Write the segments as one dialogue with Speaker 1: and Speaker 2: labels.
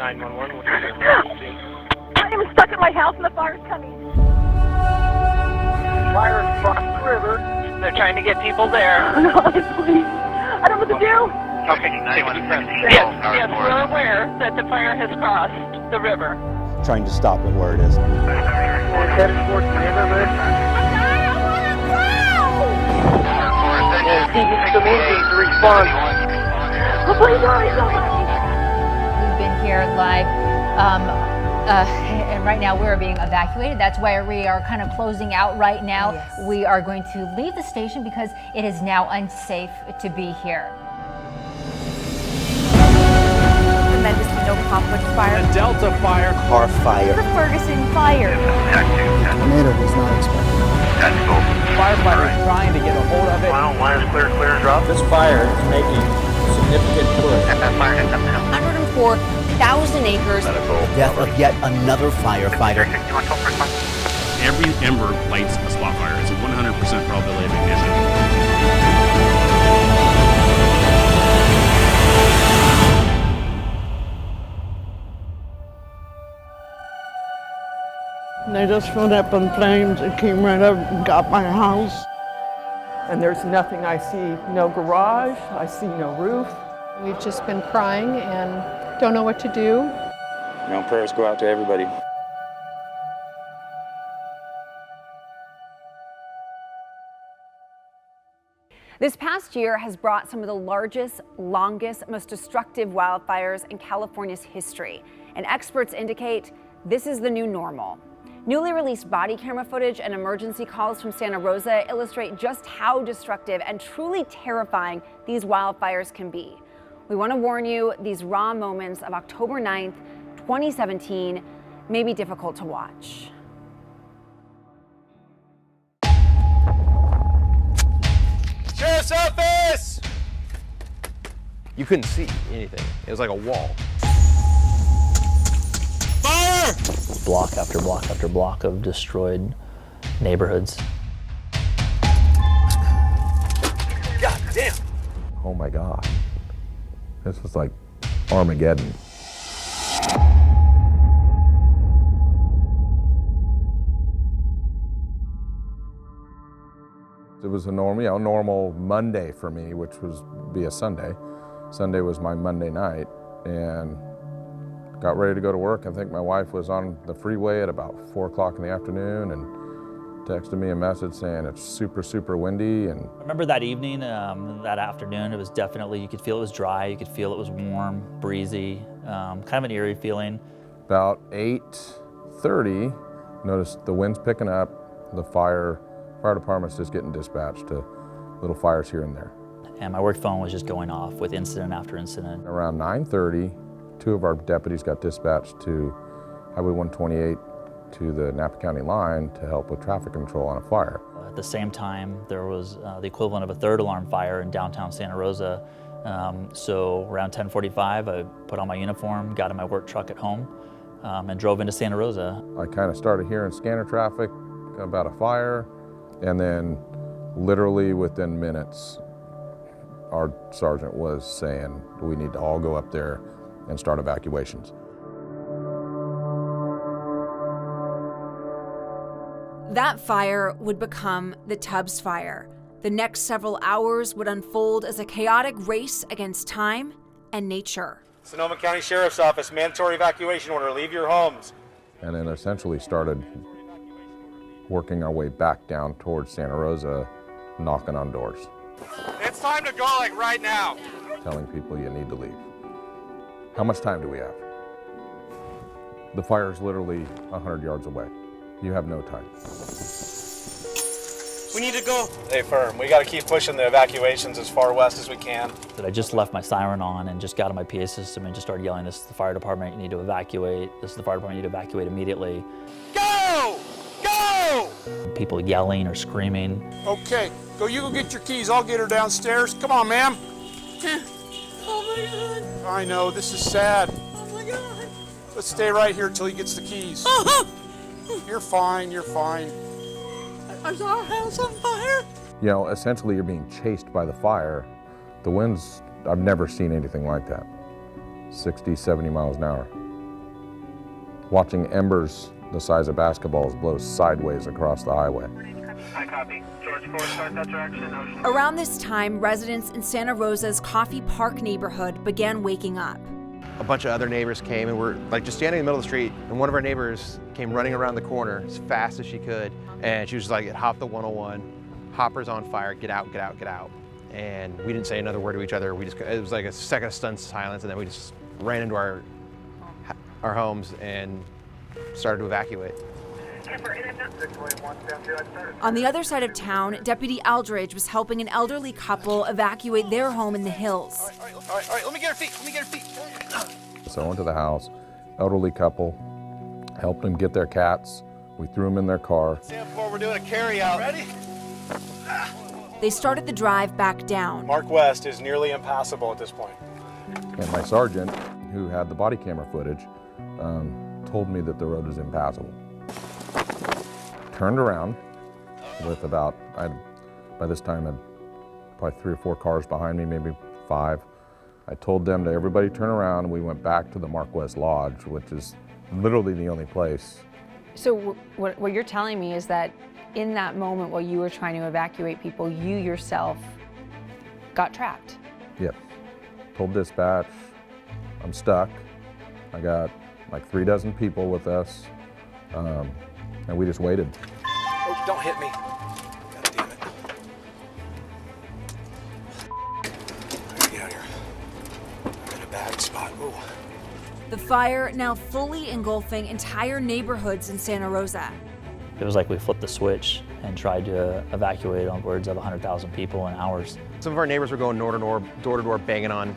Speaker 1: 911, what's your emergency?
Speaker 2: I am stuck in my house and the fire's coming.
Speaker 1: Fire's across the river. They're trying to get people there.
Speaker 2: No, please. I don't know what to do.
Speaker 1: Okay, 9116. Yes, we're aware that the fire has crossed the river.
Speaker 3: Trying to stop it where it is.
Speaker 1: We're headed towards the neighborhood. Communities to respond.
Speaker 2: Oh, please hurry, somebody.
Speaker 4: We've been here live, and right now we're being evacuated. That's why we are kind of closing out right now.
Speaker 5: Yes.
Speaker 4: We are going to leave the station because it is now unsafe to be here.
Speaker 5: Tremendous no conflict fire.
Speaker 6: A Delta fire.
Speaker 3: Car fire.
Speaker 5: The Ferguson fire.
Speaker 3: Tornado was not expected.
Speaker 6: Firefighters trying to get a hold of it.
Speaker 1: Well, line is clear, drop.
Speaker 3: This fire is making significant push.
Speaker 1: That fire hit them now.
Speaker 5: 104,000 acres.
Speaker 3: Death of yet another firefighter.
Speaker 7: Every ember lights a spot fire. It's a 100% probability of ignition.
Speaker 8: They just went up in flames and came right up and got my house.
Speaker 9: And there's nothing I see, no garage, I see no roof.
Speaker 10: We've just been crying and don't know what to do.
Speaker 3: Prayers go out to everybody.
Speaker 5: This past year has brought some of the largest, longest, most destructive wildfires in California's history. And experts indicate this is the new normal. Newly released body camera footage and emergency calls from Santa Rosa illustrate just how destructive and truly terrifying these wildfires can be. We want to warn you, these raw moments of October 9th, 2017 may be difficult to watch.
Speaker 6: Sheriff's office!
Speaker 11: You couldn't see anything. It was like a wall.
Speaker 6: Fire!
Speaker 12: Block after block after block of destroyed neighborhoods.
Speaker 6: God damn!
Speaker 13: Oh my God. This was like Armageddon. It was a normal Monday for me, which was be a Sunday. Sunday was my Monday night, and got ready to go to work. I think my wife was on the freeway at about 4 o'clock in the afternoon and texted me a message saying it's super, super windy. And
Speaker 12: I remember that evening, that afternoon, it was definitely, you could feel it was dry, you could feel it was warm, breezy, kind of an eerie feeling.
Speaker 13: About 8:30, noticed the wind's picking up, the fire department's just getting dispatched to little fires here and there.
Speaker 12: And my work phone was just going off with incident after incident.
Speaker 13: Around 9:30, 2 of our deputies got dispatched to Highway 128 to the Napa County line to help with traffic control on a fire.
Speaker 12: At the same time, there was the equivalent of a third alarm fire in downtown Santa Rosa. So around 10:45, I put on my uniform, got in my work truck at home, and drove into Santa Rosa.
Speaker 13: I kind of started hearing scanner traffic about a fire, and then literally within minutes, our sergeant was saying, we need to all go up there and start evacuations.
Speaker 5: That fire would become the Tubbs Fire. The next several hours would unfold as a chaotic race against time and nature.
Speaker 6: Sonoma County Sheriff's Office, mandatory evacuation order, leave your homes.
Speaker 13: And then essentially started working our way back down towards Santa Rosa, knocking on doors.
Speaker 6: It's time to go, like right now.
Speaker 13: Telling people you need to leave. How much time do we have? The fire is literally 100 yards away. You have no time.
Speaker 6: We need to go. Stay firm. We got to keep pushing the evacuations as far west as we can.
Speaker 12: I just left my siren on and just got on my PA system and just started yelling, "This is the fire department, you need to evacuate. This is the fire department, you need to evacuate immediately."
Speaker 6: Go! Go!
Speaker 12: People yelling or screaming.
Speaker 6: Okay, you go get your keys. I'll get her downstairs. Come on, ma'am.
Speaker 2: Oh my God.
Speaker 6: I know, this is sad.
Speaker 2: Oh my God.
Speaker 6: Let's stay right here till he gets the keys. You're fine, you're fine.
Speaker 2: Is our house on fire?
Speaker 13: You know, essentially you're being chased by the fire. The winds, I've never seen anything like that. 60, 70 miles an hour. watching embers the size of basketballs blow sideways across the highway.
Speaker 1: I copy. George 4, start that direction. Ocean.
Speaker 5: Around this time, residents in Santa Rosa's Coffee Park neighborhood began waking up.
Speaker 11: A bunch of other neighbors came and were like just standing in the middle of the street, and one of our neighbors came running around the corner as fast as she could, and she was like, hop the 101, hopper's on fire, get out, get out, get out. And we didn't say another word to each other. It was like a second of stunned silence, and then we just ran into our homes and started to evacuate.
Speaker 5: On the other side of town, Deputy Aldridge was helping an elderly couple evacuate their home in the hills.
Speaker 11: All right, let me get her feet,
Speaker 13: So I went to the house, elderly couple, helped them get their cats. We threw them in their car.
Speaker 11: Stand for, we're doing a carry out. Ready?
Speaker 5: They started the drive back down.
Speaker 6: Mark West is nearly impassable at this point.
Speaker 13: And my sergeant, who had the body camera footage, told me that the road was impassable. Turned around with about, by this time, I had probably 3 or 4 cars behind me, maybe 5. I told them to everybody turn around, and we went back to the Mark West Lodge, which is literally the only place.
Speaker 5: So what you're telling me is that in that moment while you were trying to evacuate people, you yourself got trapped.
Speaker 13: Yep. Told dispatch, I'm stuck. I got like 3 dozen people with us, and we just waited.
Speaker 6: Oh, don't hit me. God damn it. Get out of here. I'm in a bad spot. Ooh.
Speaker 5: The fire now fully engulfing entire neighborhoods in Santa Rosa.
Speaker 12: It was like we flipped the switch and tried to evacuate upwards of 100,000 people in hours.
Speaker 11: Some of our neighbors were going door to door, banging on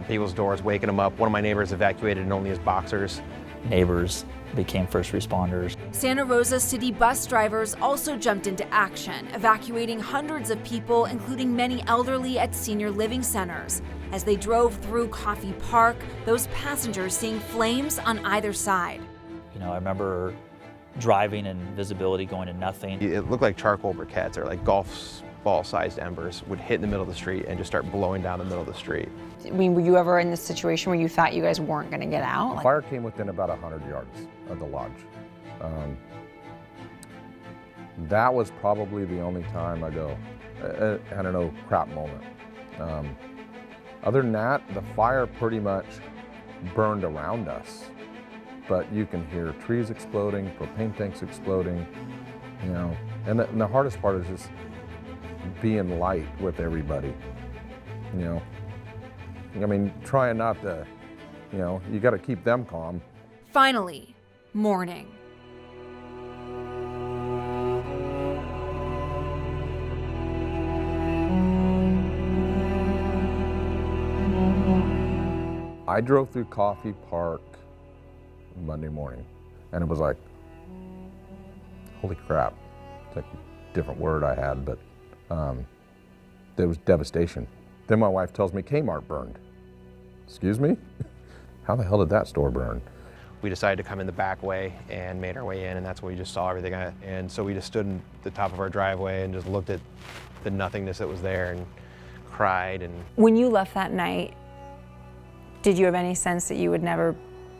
Speaker 11: people's doors, waking them up. One of my neighbors evacuated in only his boxers.
Speaker 12: Neighbors became first responders.
Speaker 5: Santa Rosa city bus drivers also jumped into action, evacuating hundreds of people, including many elderly at senior living centers. As they drove through Coffee Park, those passengers seeing flames on either side.
Speaker 12: You know, I remember driving and visibility going to nothing.
Speaker 11: It looked like charcoal briquettes or like golf ball-sized embers would hit in the middle of the street and just start blowing down the middle of the street.
Speaker 5: I mean, were you ever in this situation where you thought you guys weren't going to get out?
Speaker 13: The fire came within about 100 yards of the lodge. That was probably the only time I go, I don't know, crap moment. Other than that, the fire pretty much burned around us. But you can hear trees exploding, propane tanks exploding, you know. And the hardest part is just being light with everybody, you know. I mean, trying not to, you know, you got to keep them calm.
Speaker 5: Finally, morning.
Speaker 13: I drove through Coffee Park Monday morning, and it was like, holy crap. It's like a different word I had, but there was devastation. Then my wife tells me Kmart burned. Excuse me? How the hell did that store burn?
Speaker 11: We decided to come in the back way and made our way in, and that's where we just saw everything. And so we just stood in the top of our driveway and just looked at the nothingness that was there and cried. And
Speaker 5: When you left that night, did you have any sense that you would never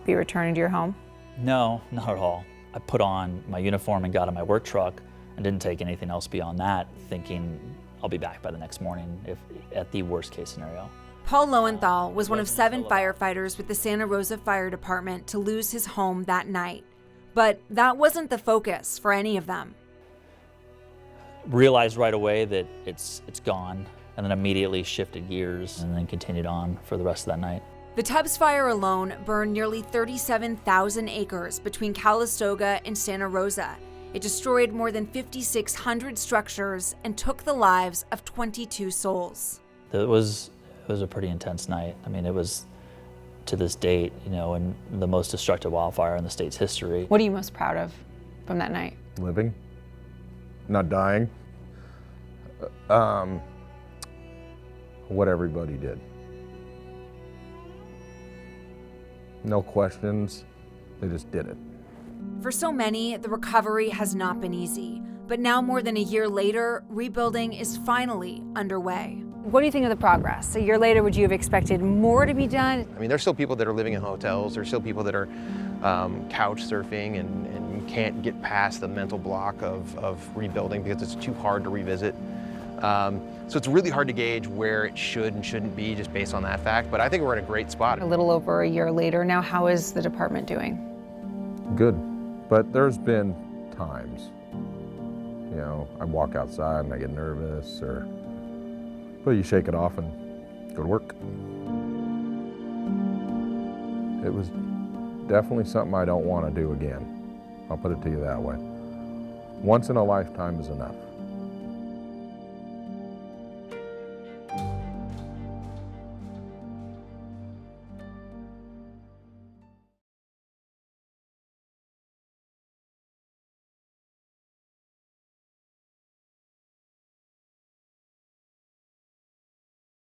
Speaker 5: be returning to your home?
Speaker 12: No, not at all. I put on my uniform and got in my work truck and didn't take anything else beyond that, thinking I'll be back by the next morning if at the worst case scenario.
Speaker 5: Paul Lowenthal was one of 7 firefighters with the Santa Rosa Fire Department to lose his home that night. But that wasn't the focus for any of them.
Speaker 12: Realized right away that it's gone, and then immediately shifted gears and then continued on for the rest of that night.
Speaker 5: The Tubbs fire alone burned nearly 37,000 acres between Calistoga and Santa Rosa. It destroyed more than 5,600 structures and took the lives of 22 souls.
Speaker 12: It was a pretty intense night. I mean, it was, to this date, you know, and the most destructive wildfire in the state's history.
Speaker 5: What are you most proud of from that night?
Speaker 13: Living, not dying. What everybody did. No questions, they just did it.
Speaker 5: For so many, the recovery has not been easy. But now, more than a year later, rebuilding is finally underway. What do you think of the progress? A year later, would you have expected more to be done?
Speaker 11: I mean, there's still people that are living in hotels. There's still people that are couch surfing and you can't get past the mental block of rebuilding because it's too hard to revisit. So it's really hard to gauge where it should and shouldn't be just based on that fact, but I think we're in a great spot.
Speaker 5: A little over a year later now, how is the department doing?
Speaker 13: Good, but there's been times, you know, I walk outside and I get nervous, but you shake it off and go to work. It was definitely something I don't want to do again. I'll put it to you that way. Once in a lifetime is enough.